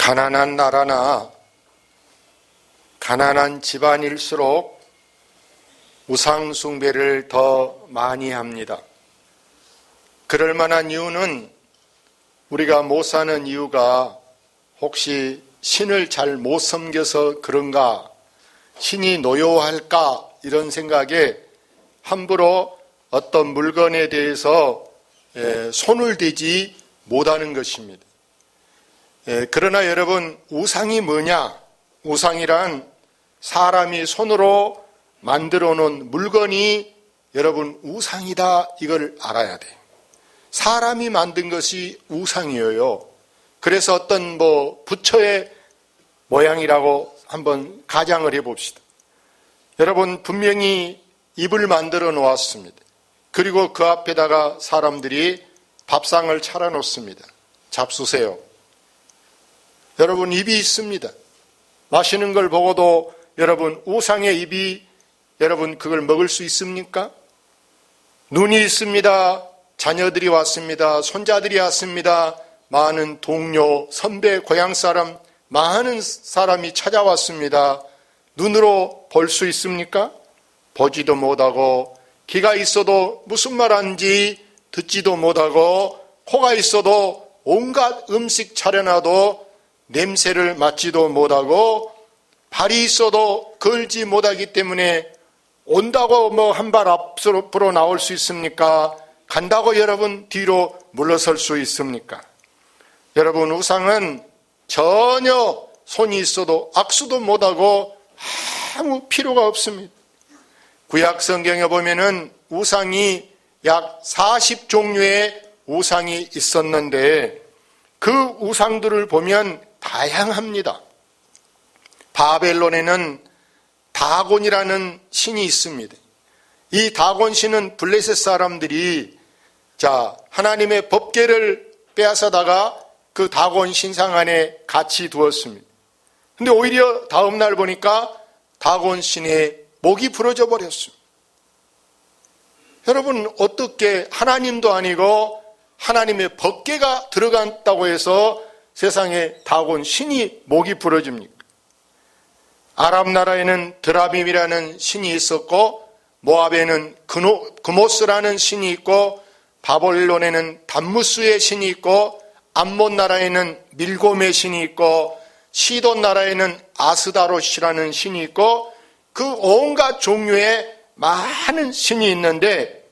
가난한 나라나 가난한 집안일수록 우상 숭배를 더 많이 합니다. 그럴 만한 이유는 우리가 못 사는 이유가 혹시 신을 잘 못 섬겨서 그런가, 신이 노여워할까 이런 생각에 함부로 어떤 물건에 대해서 손을 대지 못하는 것입니다. 그러나 여러분, 우상이 뭐냐? 우상이란 사람이 손으로 만들어 놓은 물건이 여러분 우상이다, 이걸 알아야 돼요. 사람이 만든 것이 우상이에요. 그래서 어떤 부처의 모양이라고 한번 가정을 해봅시다. 여러분, 분명히 입을 만들어 놓았습니다. 그리고 그 앞에다가 사람들이 밥상을 차려놓습니다. 잡수세요. 여러분, 입이 있습니다. 마시는 걸 보고도 여러분, 우상의 입이 여러분 그걸 먹을 수 있습니까? 눈이 있습니다. 자녀들이 왔습니다. 손자들이 왔습니다. 많은 동료, 선배, 고향 사람, 많은 사람이 찾아왔습니다. 눈으로 볼 수 있습니까? 보지도 못하고, 귀가 있어도 무슨 말 하는지 듣지도 못하고, 코가 있어도 온갖 음식 차려놔도 냄새를 맡지도 못하고, 발이 있어도 걸지 못하기 때문에 온다고 한 발 앞으로 나올 수 있습니까? 간다고 여러분 뒤로 물러설 수 있습니까? 여러분, 우상은 전혀 손이 있어도 악수도 못하고 아무 필요가 없습니다. 구약 성경에 보면은 우상이 약 40종류의 우상이 있었는데 그 우상들을 보면 다양합니다. 바벨론에는 다곤이라는 신이 있습니다. 이 다곤 신은 블레셋 사람들이 하나님의 법궤를 빼앗아다가 그 다곤 신상 안에 같이 두었습니다. 근데 오히려 다음 날 보니까 다곤 신의 목이 부러져 버렸어요. 여러분, 어떻게 하나님도 아니고 하나님의 법궤가 들어갔다고 해서 세상에 다곤 신이 목이 부러집니까? 아랍 나라에는 드라빔이라는 신이 있었고, 모압에는 그모스라는 신이 있고, 바벨론에는 담무스의 신이 있고, 암몬 나라에는 밀곰의 신이 있고, 시돈 나라에는 아스다롯이라는 신이 있고, 그 온갖 종류의 많은 신이 있는데,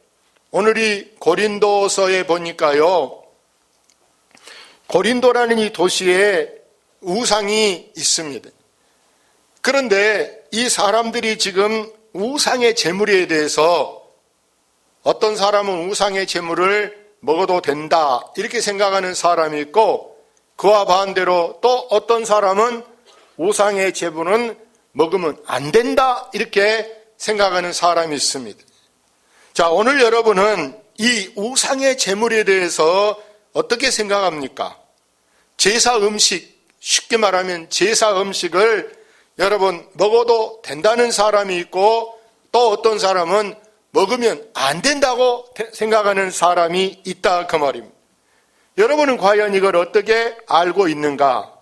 오늘 이 고린도서에 보니까요, 고린도라는 이 도시에 우상이 있습니다. 그런데 이 사람들이 지금 우상의 제물에 대해서, 어떤 사람은 우상의 제물을 먹어도 된다 이렇게 생각하는 사람이 있고, 그와 반대로 또 어떤 사람은 우상의 제물은 먹으면 안 된다 이렇게 생각하는 사람이 있습니다. 오늘 여러분은 이 우상의 제물에 대해서 어떻게 생각합니까? 제사 음식, 쉽게 말하면 제사 음식을 여러분 먹어도 된다는 사람이 있고, 또 어떤 사람은 먹으면 안 된다고 생각하는 사람이 있다 그 말입니다. 여러분은 과연 이걸 어떻게 알고 있는가?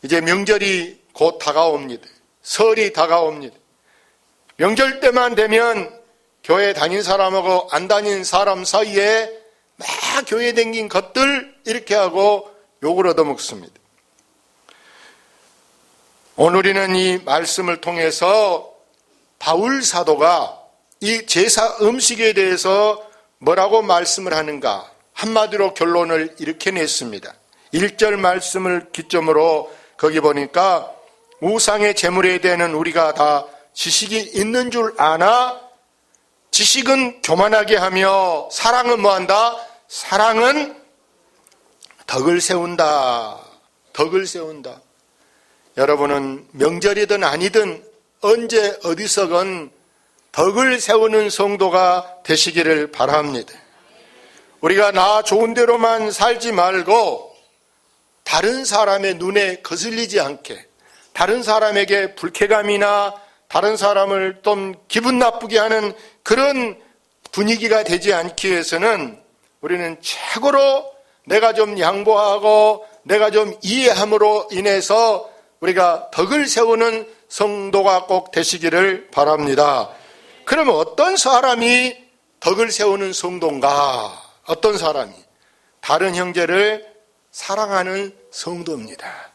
이제 명절이 곧 다가옵니다. 설이 다가옵니다. 명절 때만 되면 교회 다닌 사람하고 안 다닌 사람 사이에 막 교회 댕긴 것들 이렇게 하고 욕을 얻어먹습니다. 오늘은 이 말씀을 통해서 바울 사도가 이 제사 음식에 대해서 뭐라고 말씀을 하는가, 한마디로 결론을 이렇게 냈습니다. 1절 말씀을 기점으로 거기 보니까 우상의 제물에 대해서는 우리가 다 지식이 있는 줄 아나 지식은 교만하게 하며 사랑은 뭐한다? 사랑은 덕을 세운다. 덕을 세운다. 여러분은 명절이든 아니든 언제 어디서건 덕을 세우는 성도가 되시기를 바랍니다. 우리가 나 좋은 대로만 살지 말고 다른 사람의 눈에 거슬리지 않게, 다른 사람에게 불쾌감이나 다른 사람을 좀 기분 나쁘게 하는 그런 분위기가 되지 않기 위해서는 우리는 최고로 내가 좀 양보하고 내가 좀 이해함으로 인해서 우리가 덕을 세우는 성도가 꼭 되시기를 바랍니다. 그러면 어떤 사람이 덕을 세우는 성도인가? 어떤 사람이? 다른 형제를 사랑하는 성도입니다.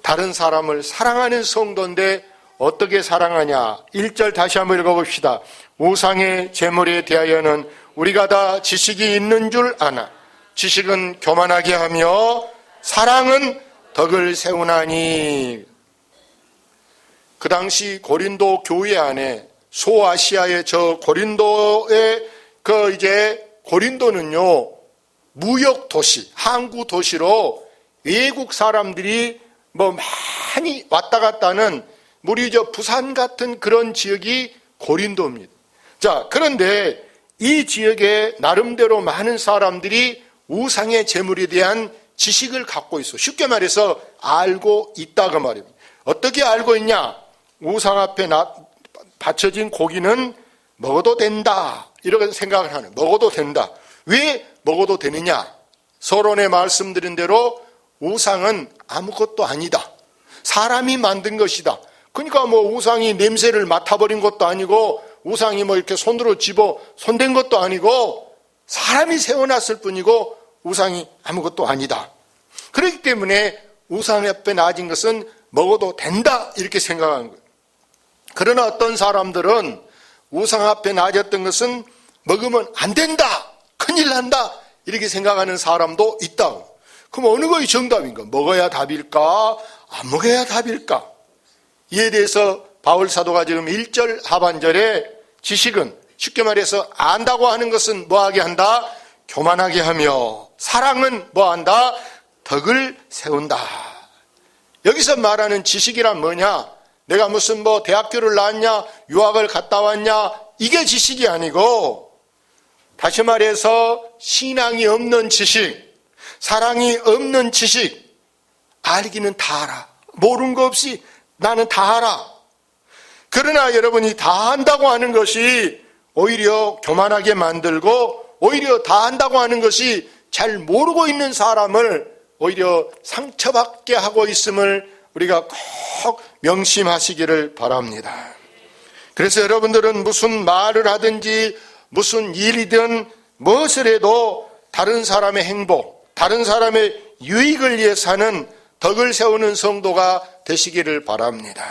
다른 사람을 사랑하는 성도인데 어떻게 사랑하냐? 1절 다시 한번 읽어봅시다. 우상의 제물에 대하여는 우리가 다 지식이 있는 줄 아나 지식은 교만하게 하며 사랑은 덕을 세우나니. 그 당시 고린도 교회 안에 소아시아의 저 고린도의 고린도는요 무역 도시, 항구 도시로 외국 사람들이 많이 왔다 갔다 하는 우리 부산 같은 그런 지역이 고린도입니다. 자, 그런데 이 지역에 나름대로 많은 사람들이 우상의 제물에 대한 지식을 갖고 있어. 쉽게 말해서 알고 있다고 말입니다. 어떻게 알고 있냐? 우상 앞에 바쳐진 고기는 먹어도 된다. 이렇게 생각을 하는. 먹어도 된다. 왜 먹어도 되느냐? 서론에 말씀드린 대로 우상은 아무것도 아니다. 사람이 만든 것이다. 그러니까 우상이 냄새를 맡아버린 것도 아니고 우상이 이렇게 손으로 집어 손댄 것도 아니고 사람이 세워놨을 뿐이고 우상이 아무것도 아니다. 그렇기 때문에 우상 앞에 놔진 것은 먹어도 된다 이렇게 생각하는 거예요. 그러나 어떤 사람들은 우상 앞에 놔졌던 것은 먹으면 안 된다, 큰일 난다 이렇게 생각하는 사람도 있다고. 그럼 어느 것이 정답인가? 먹어야 답일까? 안 먹어야 답일까? 이에 대해서 바울 사도가 지금 1절 하반절에 지식은 쉽게 말해서 안다고 하는 것은 뭐하게 한다? 교만하게 하며 사랑은 뭐한다? 덕을 세운다. 여기서 말하는 지식이란 뭐냐? 내가 무슨 대학교를 나왔냐? 유학을 갔다 왔냐? 이게 지식이 아니고 다시 말해서 신앙이 없는 지식, 사랑이 없는 지식, 알기는 다 알아. 모르는 거 없이 나는 다 알아. 그러나 여러분이 다 안다고 하는 것이 오히려 교만하게 만들고 오히려 다 안다고 하는 것이 잘 모르고 있는 사람을 오히려 상처받게 하고 있음을 우리가 꼭 명심하시기를 바랍니다. 그래서 여러분들은 무슨 말을 하든지 무슨 일이든 무엇을 해도 다른 사람의 행복, 다른 사람의 유익을 위해서 하는 덕을 세우는 성도가 되시기를 바랍니다.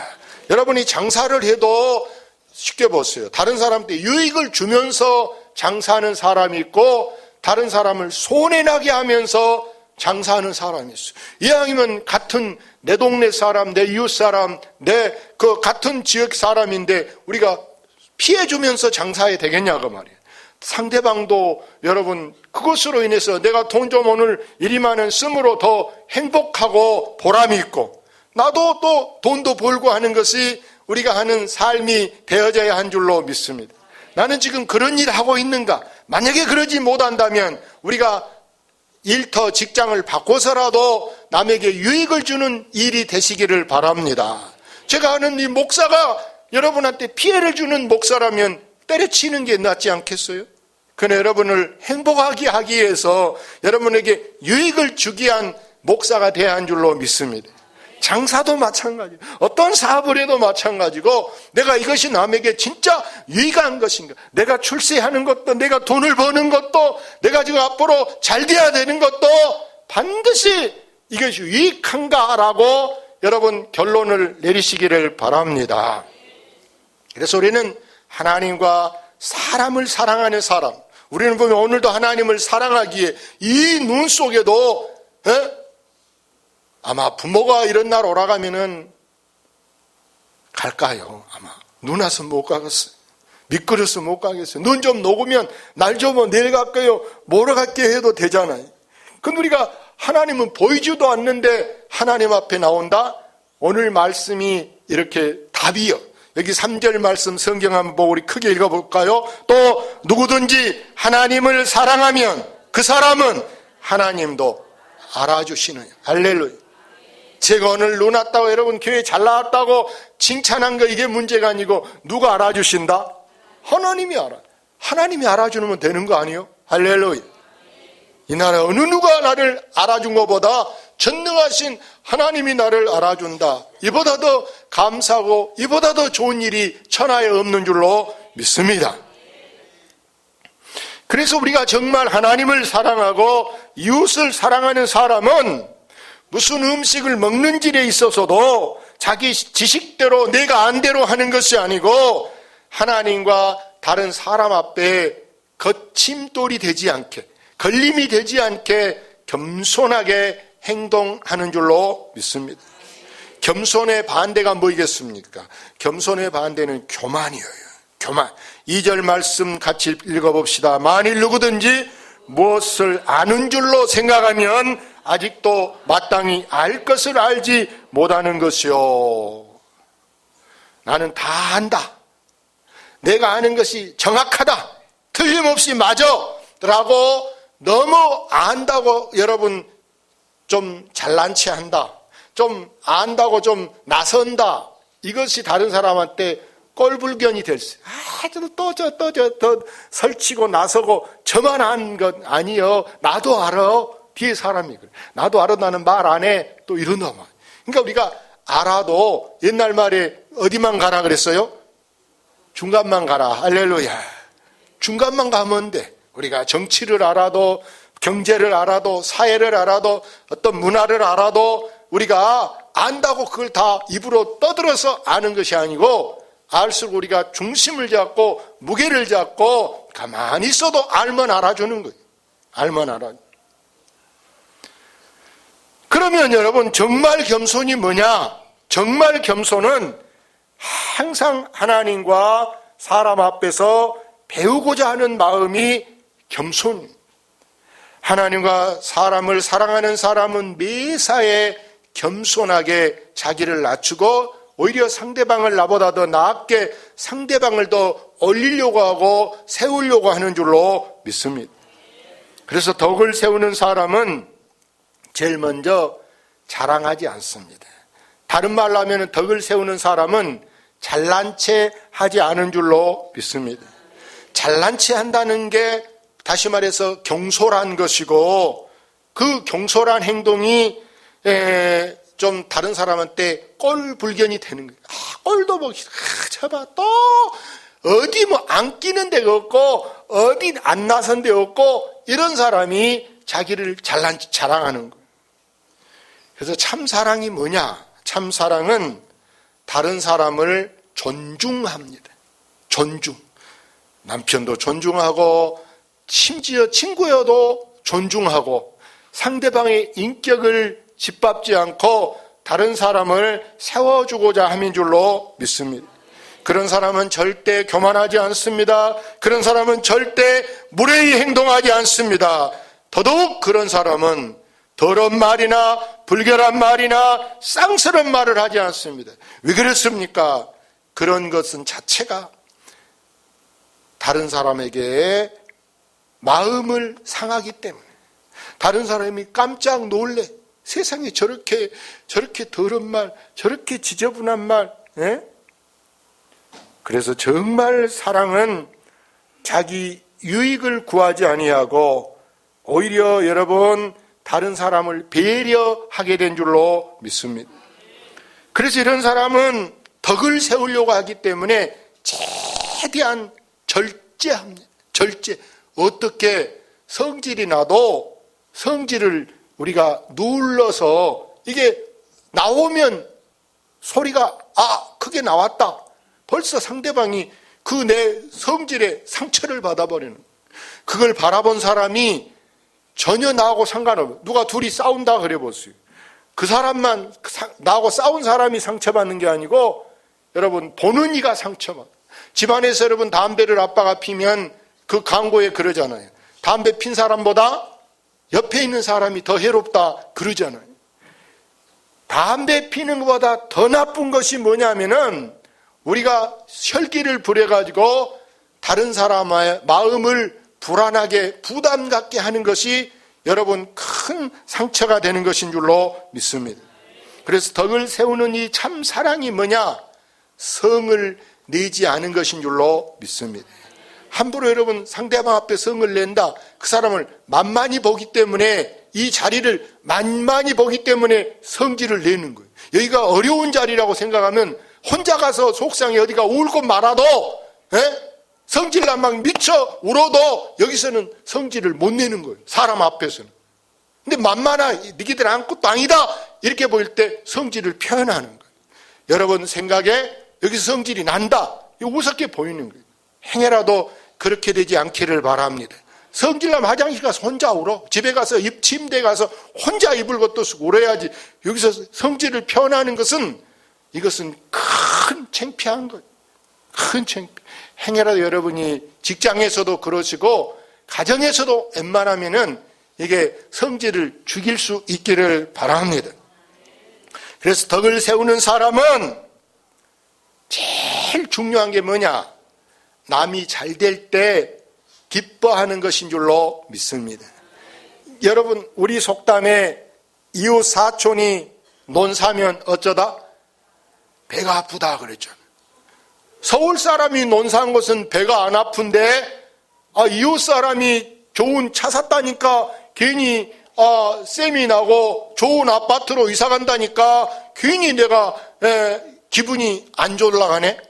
여러분이 장사를 해도 쉽게 보세요. 다른 사람한테 유익을 주면서 장사하는 사람이 있고 다른 사람을 손해나게 하면서 장사하는 사람이 있어요. 이왕이면 같은 내 동네 사람, 내 이웃 사람, 내 같은 지역 사람인데 우리가 피해주면서 장사해야 되겠냐고 말이에요. 상대방도 여러분 그것으로 인해서 내가 돈 좀 오늘 이리만은 씀으로 더 행복하고 보람이 있고 나도 또 돈도 벌고 하는 것이 우리가 하는 삶이 되어져야 한 줄로 믿습니다. 나는 지금 그런 일 하고 있는가? 만약에 그러지 못한다면 우리가 일터 직장을 바꿔서라도 남에게 유익을 주는 일이 되시기를 바랍니다. 제가 아는 이 목사가 여러분한테 피해를 주는 목사라면 때려치는 게 낫지 않겠어요? 그러나 여러분을 행복하게 하기 위해서 여러분에게 유익을 주기 위한 목사가 되어야 한 줄로 믿습니다. 장사도 마찬가지고 어떤 사업을 해도 마찬가지고 내가 이것이 남에게 진짜 유익한 것인가, 내가 출세하는 것도 내가 돈을 버는 것도 내가 지금 앞으로 잘 돼야 되는 것도 반드시 이것이 유익한가라고 여러분 결론을 내리시기를 바랍니다. 그래서 우리는 하나님과 사람을 사랑하는 사람, 우리는 보면 오늘도 하나님을 사랑하기에 이 눈 속에도 아마 부모가 이런 날 오라가면은 갈까요? 아마 눈 와서 못 가겠어요. 미끄러서 못 가겠어요. 눈 좀 녹으면 날 좀 내일 갈까요? 뭐로 갈게 해도 되잖아요. 근데 우리가 하나님은 보이지도 않는데 하나님 앞에 나온다? 오늘 말씀이 이렇게 답이요. 여기 3절 말씀 성경 한번 보고 우리 크게 읽어볼까요? 또 누구든지 하나님을 사랑하면 그 사람은 하나님도 알아주시느냐. 할렐루야. 제가 오늘 눈 왔다고 여러분 교회 잘 나왔다고 칭찬한 거 이게 문제가 아니고 누가 알아주신다? 하나님이 알아. 하나님이 알아주면 되는 거 아니에요? 할렐루야. 이 나라 어느 누가 나를 알아준 것보다 전능하신 하나님이 나를 알아준다. 이보다 더 감사하고 이보다 더 좋은 일이 천하에 없는 줄로 믿습니다. 그래서 우리가 정말 하나님을 사랑하고 이웃을 사랑하는 사람은 무슨 음식을 먹는 일에 있어서도 자기 지식대로 내가 안대로 하는 것이 아니고 하나님과 다른 사람 앞에 거침돌이 되지 않게, 걸림이 되지 않게 겸손하게 행동하는 줄로 믿습니다. 겸손의 반대가 뭐이겠습니까? 겸손의 반대는 교만이에요. 교만. 2절 말씀 같이 읽어봅시다. 만일 누구든지 무엇을 아는 줄로 생각하면 아직도 마땅히 알 것을 알지 못하는 것이요. 나는 다 안다. 내가 아는 것이 정확하다. 틀림없이 맞아. 라고 너무 안다고 여러분 좀 잘난 체 한다. 좀 안다고 좀 나선다. 이것이 다른 사람한테 꼴불견이 될 수. 더 설치고 나서고 저만 한 것 아니요. 나도 알아. 뒤에 사람이 그래. 나도 알아. 나는 말 안 해. 또 이런다. 그러니까 우리가 알아도 옛날 말에 어디만 가라 그랬어요? 중간만 가라. 할렐루야. 중간만 가면 돼. 우리가 정치를 알아도 경제를 알아도 사회를 알아도 어떤 문화를 알아도 우리가 안다고 그걸 다 입으로 떠들어서 아는 것이 아니고 알수록 우리가 중심을 잡고 무게를 잡고 가만히 있어도 알면 알아주는 거예요. 알면 알아. 그러면 여러분 정말 겸손이 뭐냐? 정말 겸손은 항상 하나님과 사람 앞에서 배우고자 하는 마음이 겸손. 하나님과 사람을 사랑하는 사람은 매사에 겸손하게 자기를 낮추고 오히려 상대방을 나보다 더 나게 상대방을 더 올리려고 하고 세우려고 하는 줄로 믿습니다. 그래서 덕을 세우는 사람은 제일 먼저 자랑하지 않습니다. 다른 말로 하면 덕을 세우는 사람은 잘난 체 하지 않은 줄로 믿습니다. 잘난 체 한다는 게 다시 말해서 경솔한 것이고 그 경솔한 행동이 좀 다른 사람한테 꼴불견이 되는 거예요. 꼴도 보기 싫어. 저봐 또 어디 뭐 안 끼는 데가 없고 어디 안 나선 데 없고 이런 사람이 자기를 자랑하는 거예요. 그래서 참사랑이 뭐냐? 참사랑은 다른 사람을 존중합니다. 존중. 남편도 존중하고 심지어 친구여도 존중하고 상대방의 인격을 짓밟지 않고 다른 사람을 세워주고자 하는 줄로 믿습니다. 그런 사람은 절대 교만하지 않습니다. 그런 사람은 절대 무례히 행동하지 않습니다. 더더욱 그런 사람은 더러운 말이나 불결한 말이나 쌍스러운 말을 하지 않습니다. 왜 그렇습니까? 그런 것은 자체가 다른 사람에게 마음을 상하기 때문에 다른 사람이 깜짝 놀래. 세상에 저렇게 더러운 말, 저렇게 지저분한 말. 예? 그래서 정말 사랑은 자기 유익을 구하지 아니하고 오히려 여러분 다른 사람을 배려하게 된 줄로 믿습니다. 그래서 이런 사람은 덕을 세우려고 하기 때문에 최대한 절제합니다. 절제. 어떻게 성질이 나도 성질을 우리가 눌러서 이게 나오면 소리가 크게 나왔다. 벌써 상대방이 그 내 성질에 상처를 받아버리는 거예요. 그걸 바라본 사람이 전혀 나하고 상관없어요. 누가 둘이 싸운다 그래 보세요. 그 사람만 나하고 싸운 사람이 상처받는 게 아니고 여러분 보는 이가 상처받아요. 집안에서 여러분 담배를 아빠가 피면 그 광고에 그러잖아요. 담배 핀 사람보다 옆에 있는 사람이 더 해롭다 그러잖아요. 담배 피는 것보다 더 나쁜 것이 뭐냐면은 우리가 혈기를 부려가지고 다른 사람의 마음을 불안하게 부담 갖게 하는 것이 여러분 큰 상처가 되는 것인 줄로 믿습니다. 그래서 덕을 세우는 이 참 사랑이 뭐냐? 성을 내지 않은 것인 줄로 믿습니다. 함부로 여러분 상대방 앞에 성을 낸다. 그 사람을 만만히 보기 때문에, 이 자리를 만만히 보기 때문에 성질을 내는 거예요. 여기가 어려운 자리라고 생각하면 혼자 가서 속상해 어디가 울고 말아도, 성질난 막 미쳐 울어도 여기서는 성질을 못 내는 거예요. 사람 앞에서는. 근데 만만하, 너희들 아무것도 아니다 이렇게 보일 때 성질을 표현하는 거예요. 여러분 생각에 여기서 성질이 난다, 이거 우습게 보이는 거예요. 행여라도 그렇게 되지 않기를 바랍니다. 성질나면 화장실 가서 혼자 울어. 집에 가서 침대에 가서 혼자 이불 걷어 쓰고 울어야지. 여기서 성질을 표현하는 것은, 이것은 큰 창피한 거예요. 큰 창피. 행여라도 여러분이 직장에서도 그러시고 가정에서도 웬만하면은 이게 성질을 죽일 수 있기를 바랍니다. 그래서 덕을 세우는 사람은 제일 중요한 게 뭐냐? 남이 잘 될 때 기뻐하는 것인 줄로 믿습니다. 여러분, 우리 속담에 이웃 사촌이 논사면 어쩌다? 배가 아프다 그랬잖아요. 서울 사람이 논사한 것은 배가 안 아픈데, 이웃 사람이 좋은 차 샀다니까 괜히 쌤이 나고 좋은 아파트로 이사 간다니까 괜히 내가 기분이 안 좋으려가네.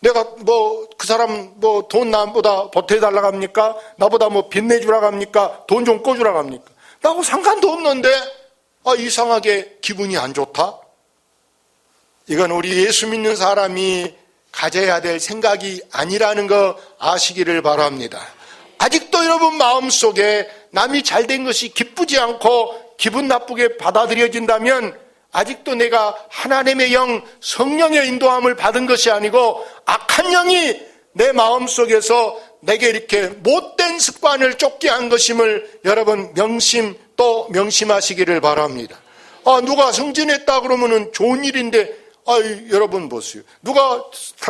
내가 그 사람 돈 나보다 보태달라고 합니까? 나보다 빚 내주라고 합니까? 돈 좀 꿔주라고 합니까? 나하고 상관도 없는데 이상하게 기분이 안 좋다? 이건 우리 예수 믿는 사람이 가져야 될 생각이 아니라는 거 아시기를 바랍니다. 아직도 여러분 마음속에 남이 잘된 것이 기쁘지 않고 기분 나쁘게 받아들여진다면 아직도 내가 하나님의 영, 성령의 인도함을 받은 것이 아니고 악한 영이 내 마음속에서 내게 이렇게 못된 습관을 쫓게 한 것임을 여러분 명심하시기를 바랍니다. 누가 승진했다 그러면은 좋은 일인데, 여러분 보세요. 누가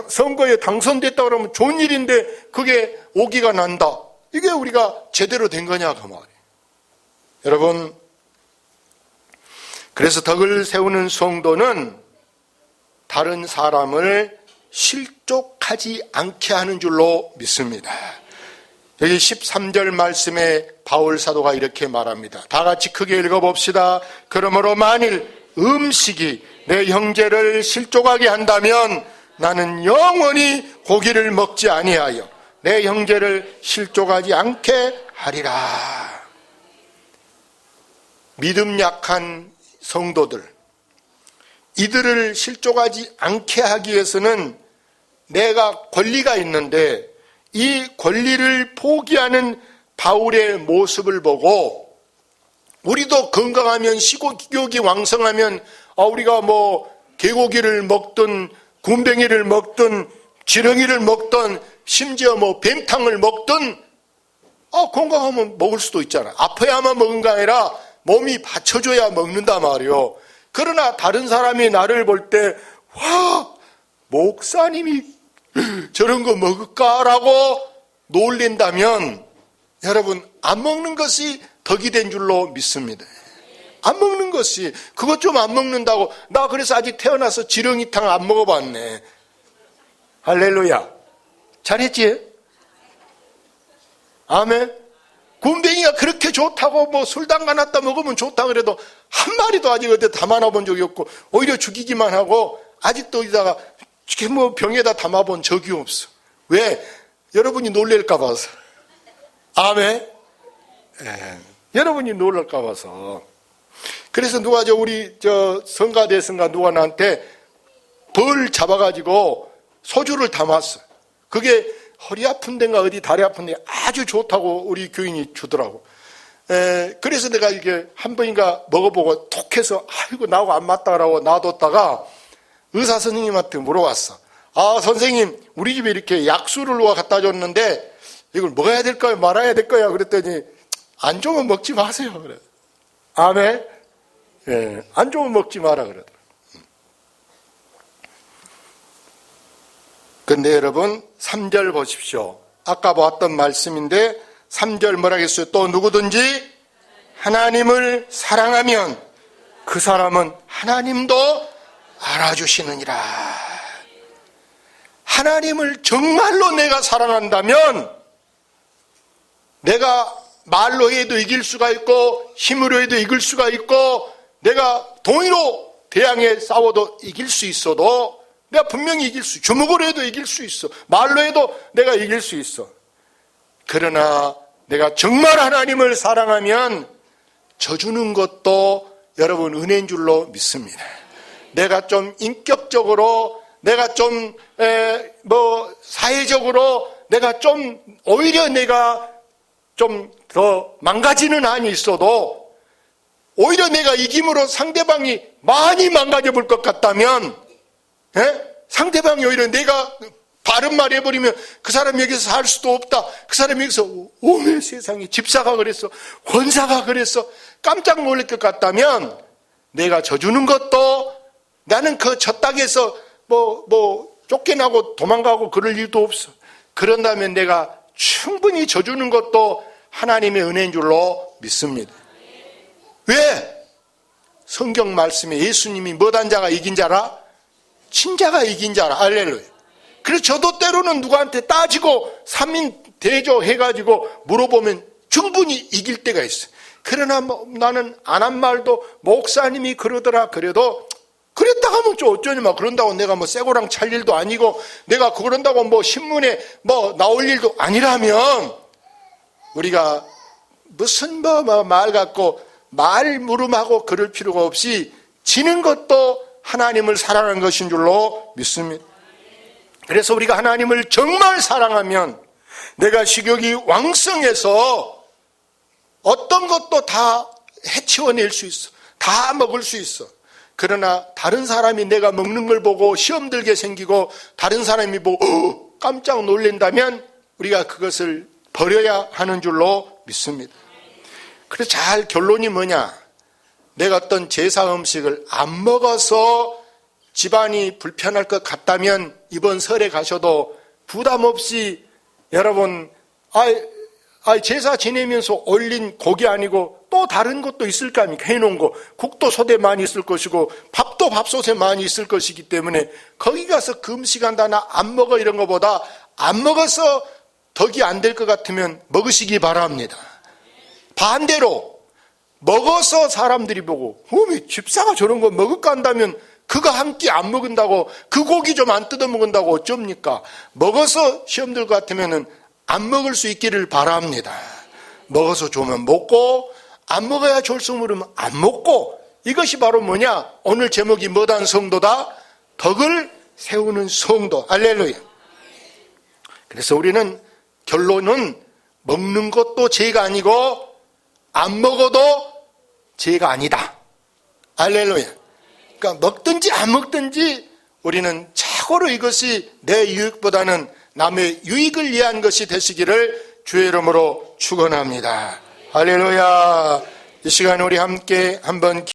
선거에 당선됐다 그러면 좋은 일인데 그게 오기가 난다. 이게 우리가 제대로 된 거냐 그 말이에요. 여러분, 그래서 덕을 세우는 성도는 다른 사람을 실족하지 않게 하는 줄로 믿습니다. 여기 13절 말씀에 바울 사도가 이렇게 말합니다. 다 같이 크게 읽어봅시다. 그러므로 만일 음식이 내 형제를 실족하게 한다면 나는 영원히 고기를 먹지 아니하여 내 형제를 실족하지 않게 하리라. 믿음 약한 성도들, 이들을 실족하지 않게 하기 위해서는 내가 권리가 있는데 이 권리를 포기하는 바울의 모습을 보고 우리도 건강하면 식욕이 왕성하면 우리가 개고기를 먹든 굼벵이를 먹든 지렁이를 먹든 심지어 뱀탕을 먹든 건강하면 먹을 수도 있잖아. 아파야만 먹는 게 아니라 몸이 받쳐줘야 먹는단 말이요. 그러나 다른 사람이 나를 볼 때 와, 목사님이 저런 거 먹을까라고 놀린다면 여러분 안 먹는 것이 덕이 된 줄로 믿습니다. 안 먹는 것이, 그것 좀 안 먹는다고 나 그래서 아직 태어나서 지렁이탕 안 먹어봤네. 할렐루야. 잘했지? 아멘. 굼벵이가 그렇게 좋다고 술당 가놨다 먹으면 좋다 그래도 한 마리도 아직 어디 담아놔본 적이 없고 오히려 죽이기만 하고 아직도 여기다가 병에다 담아본 적이 없어. 왜? 여러분이 놀랄까 봐서. 아멘. 여러분이 놀랄까 봐서. 그래서 누가 우리 성가대성가 누가 나한테 벌 잡아가지고 소주를 담았어. 그게 허리 아픈 데인가 어디 다리 아픈 데 아주 좋다고 우리 교인이 주더라고. 그래서 내가 이게 한 번인가 먹어보고 톡해서 아이고 나하고 안 맞다라고 놔뒀다가 의사 선생님한테 물어봤어. 선생님 우리 집에 이렇게 약수를 누가 갖다 줬는데 이걸 먹어야 될까요 말아야 될까요? 그랬더니 안 좋으면 먹지 마세요. 그래. 아멘. 안 좋으면 먹지 마라 그러더라고요. 근데 여러분 3절 보십시오. 아까 보았던 말씀인데 3절 뭐라 했어요? 또 누구든지 하나님을 사랑하면 그 사람은 하나님도 알아주시느니라. 하나님을 정말로 내가 사랑한다면 내가 말로 해도 이길 수가 있고 힘으로 해도 이길 수가 있고 내가 동의로 대항해 싸워도 이길 수 있어도 내가 분명히 이길 수 있어. 주먹으로 해도 이길 수 있어. 말로 해도 내가 이길 수 있어. 그러나 내가 정말 하나님을 사랑하면 져주는 것도 여러분 은혜인 줄로 믿습니다. 내가 좀 인격적으로 내가 좀 사회적으로 내가 좀 오히려 내가 좀 더 망가지는 한이 있어도 오히려 내가 이김으로 상대방이 많이 망가져 볼 것 같다면 상대방이 오히려 내가 바른 말 해버리면 그 사람이 여기서 살 수도 없다. 그 사람이 여기서 오메 세상에 집사가 그랬어. 권사가 그랬어. 깜짝 놀랄 것 같다면 내가 져주는 것도 나는 그 저 땅에서 쫓겨나고 도망가고 그럴 일도 없어. 그런다면 내가 충분히 져주는 것도 하나님의 은혜인 줄로 믿습니다. 왜? 성경 말씀에 예수님이 뭐단 자가 이긴 자라? 친자가 이긴 자라. 할렐루야. 그래서 저도 때로는 누구한테 따지고 삼인 대조 해가지고 물어보면 충분히 이길 때가 있어요. 그러나 나는 안 한 말도 목사님이 그러더라 그래도 그랬다가 좀 어쩌니 그런다고 내가 쇠고랑 찰 일도 아니고 내가 그런다고 신문에 나올 일도 아니라면 우리가 무슨 말 갖고 말 물음하고 그럴 필요가 없이 지는 것도 하나님을 사랑하는 것인 줄로 믿습니다. 그래서 우리가 하나님을 정말 사랑하면 내가 식욕이 왕성해서 어떤 것도 다 해치워낼 수 있어. 다 먹을 수 있어. 그러나 다른 사람이 내가 먹는 걸 보고 시험 들게 생기고 다른 사람이 보고 깜짝 놀란다면 우리가 그것을 버려야 하는 줄로 믿습니다. 그래서 잘 결론이 뭐냐? 내가 어떤 제사 음식을 안 먹어서 집안이 불편할 것 같다면 이번 설에 가셔도 부담 없이 여러분 제사 지내면서 올린 고기 아니고 또 다른 것도 있을 거 아닙니까? 해놓은 거 국도 소대 많이 있을 것이고 밥도 밥솥에 많이 있을 것이기 때문에 거기 가서 금식한다 나 안 먹어 이런 것보다 안 먹어서 덕이 안 될 것 같으면 먹으시기 바랍니다. 반대로 먹어서 사람들이 보고 집사가 저런 거 먹을까 한다면 그거 한 끼 안 먹은다고 그 고기 좀 안 뜯어 먹은다고 어쩝니까? 먹어서 시험 들 것 같으면 안 먹을 수 있기를 바랍니다. 먹어서 좋으면 먹고 안 먹어야 졸수 모르면 안 먹고 이것이 바로 뭐냐? 오늘 제목이 뭐단 성도다? 덕을 세우는 성도. 할렐루야. 그래서 우리는 결론은 먹는 것도 죄가 아니고 안 먹어도 죄가 아니다. 할렐루야. 그러니까 먹든지 안 먹든지 우리는 최고로 이것이 내 유익보다는 남의 유익을 위한 것이 되시기를 주의 이름으로 축원합니다. 할렐루야. 이 시간 우리 함께 한번